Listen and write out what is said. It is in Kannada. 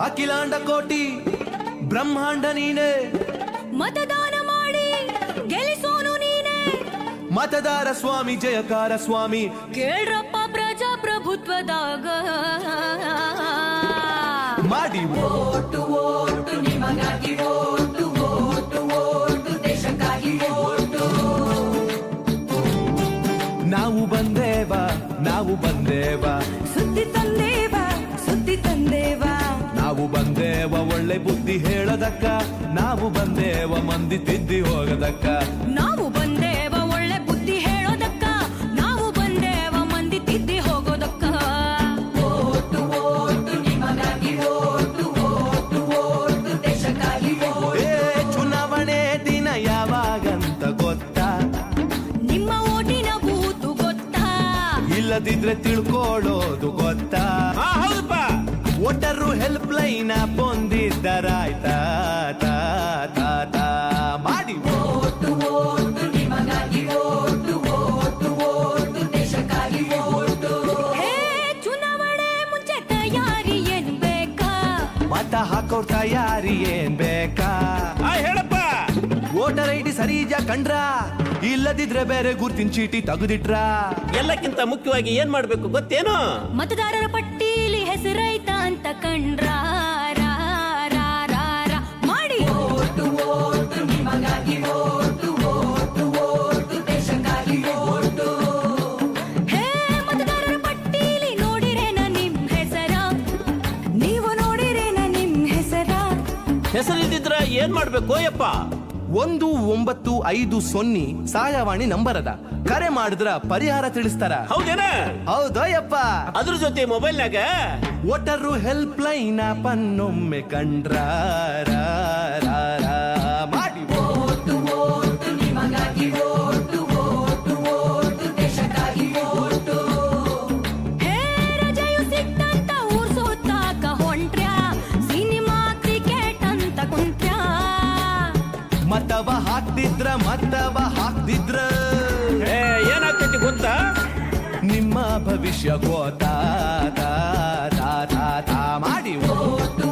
ಅಖಿಲಾಂಡ ಕೋಟಿ ಬ್ರಹ್ಮಾಂಡ ನೀನೆ, ಮತದಾನ ಮಾಡಿ ಗೆಲ್ಲಿಸೋನು ನೀನೆ, ಮತದಾರ ಸ್ವಾಮಿ ಜಯಕಾರ ಸ್ವಾಮಿ, ಕೇಳ್ರಪ್ಪ ಪ್ರಜಾಪ್ರಭುತ್ವದಾಗ ಮಾಡಿ ಓಟು ಓಟು ನಿಮಗಾಗಿ ಓಟು ಓಟು ಓಟು ದೇಶಕ್ಕಾಗಿ ಓಟು. ನಾವು ಬಂದೇವ ನಾವು ಬಂದೇವ, ಸುದ್ದಿ ತಂದೇವ ಸುದ್ದಿ ತಂದೇವ, ನಾವು ಬಂದೇವ ಒಳ್ಳೆ ಬುದ್ಧಿ ಹೇಳದಕ್ಕ, ನಾವು ಬಂದೇವ ಮಂದಿ ತಿದ್ದಿ ಹೋಗದಕ್ಕ, ನಾವು ಬಂದೇವ ಒಳ್ಳೆ ಬುದ್ಧಿ ಹೇಳೋದಕ್ಕ, ನಾವು ಬಂದೇವ ಮಂದಿ ತಿದ್ದಿ ಹೋಗೋದಕ್ಕ. ಓಟು ಓಟು ನಿಮಗಾಗಿ ಓಟು ಓಟು ಓಟು ದೇಶಕ್ಕಾಗಿ ಓಟು. ಚುನಾವಣೆ ದಿನ ಯಾವಾಗಂತ ಗೊತ್ತಾ? ನಿಮ್ಮ ಓಟಿನ ಬೂತು ಗೊತ್ತಾ? ಇಲ್ಲದಿದ್ರೆ ತಿಳ್ಕೊಳ್ಳೋದು ಗೊತ್ತಾ? ಹೌದಪ್ಪ. ವೋಟರು ಹೆಲ್ಪ್ ಲೈನ್ ಬಂದಿದ್ದರಾಯ್ತಾ? ತಾ ತಾ ತಾ ಮಾಡಿ ಓಟು ಓಟು ನಿಮಗಾಗಿ ಓಟು ಓಟು ಓಟು ದೇಶಕ್ಕಾಗಿ ಓಟು. ಹೇ ಚುನಾವಣೆ ಮುಂಚೆ ತಯಾರಿ ಏನ್ ಬೇಕಾ? ಮತ ಹಾಕೋರ್ ತಯಾರಿ ಏನ್ ಬೇಕಾ? ಹೇಳಪ್ಪ. ವೋಟರ್ ಐಡಿ ಸರಿಜ ಕಂಡ್ರ, ಇಲ್ಲದಿದ್ರೆ ಬೇರೆ ಗುರ್ತಿನ ಚೀಟಿ ತೆಗೆದಿಟ್ರ? ಎಲ್ಲಕ್ಕಿಂತ ಮುಖ್ಯವಾಗಿ ಏನ್ ಮಾಡ್ಬೇಕು ಗೊತ್ತೇನು? ಮತದಾರರ ಪಟ್ಟೀಲಿ ಹೆಸರೈತ ಅಂತ ಕಂಡ್ರ ರಾ, ರಾ, ರಾ, ರಾ, ಮಾಡಿ ಓಟು ಓಟು ನಿಮಗಾಗಿ ಓಟು ಓಟು ಓಟು ದೇಶಕ್ಕಾಗಿ ಓಟು. ಹೇ ಮತದಾರರ ಪಟ್ಟೀಲಿ ನೋಡಿರೇನ ನಿಮ್ ಹೆಸರ? ನೀವು ನೋಡಿರೇನ ನಿಮ್ ಹೆಸರ? ಹೆಸರಿಲ್ದಿದ್ರ ಏನ್ ಮಾಡ್ಬೇಕು ಯಪ್ಪ? 1950 ಸಹಾಯವಾಣಿ ನಂಬರ್ ಅದ, ಕರೆ ಮಾಡಿದ್ರ ಪರಿಹಾರ ತಿಳಿಸ್ತಾರ. ಹೌದೇನ? ಹೌದಯ್ಯಪ್ಪ. ಅದ್ರ ಜೊತೆ ಮೊಬೈಲ್ನಾಗ ವೋಟರು ಹೆಲ್ಪ್ ಲೈನ್ ಪನ್ನೊಮ್ಮೆ ಕಂಡ್ರ ರಾ, ರಾ, ರಾ, ಮಾಡಿ ಓಟು ಓಟು ನಿಮಗಾಗಿ ಓಟು ಓಟು ಓಟು ದೇಶಕ್ಕಾಗಿ ಓಟು. ಹೇ ರಜೆಯು ಸಿಕ್ತಂತ ಊರ್ ಸುತ್ತಾಕ ಹೊಂಟ್ರ್ಯಾ, ಸಿನಿಮಾ ಕ್ರಿಕೆಟ್ ಅಂತ ಕುಂತ್ರ್ಯಾ, ಮತವ ಹಾಕ್ದಿದ್ರ ಏನಾಗ್ತೈತಿ ಗೊತ್ತಾ? ನಿಮ್ಮ ಭವಿಷ್ಯ ಗೋತಾ ತಾ ತಾ ತಾ ತಾ ಮಾಡಿ ಓಟು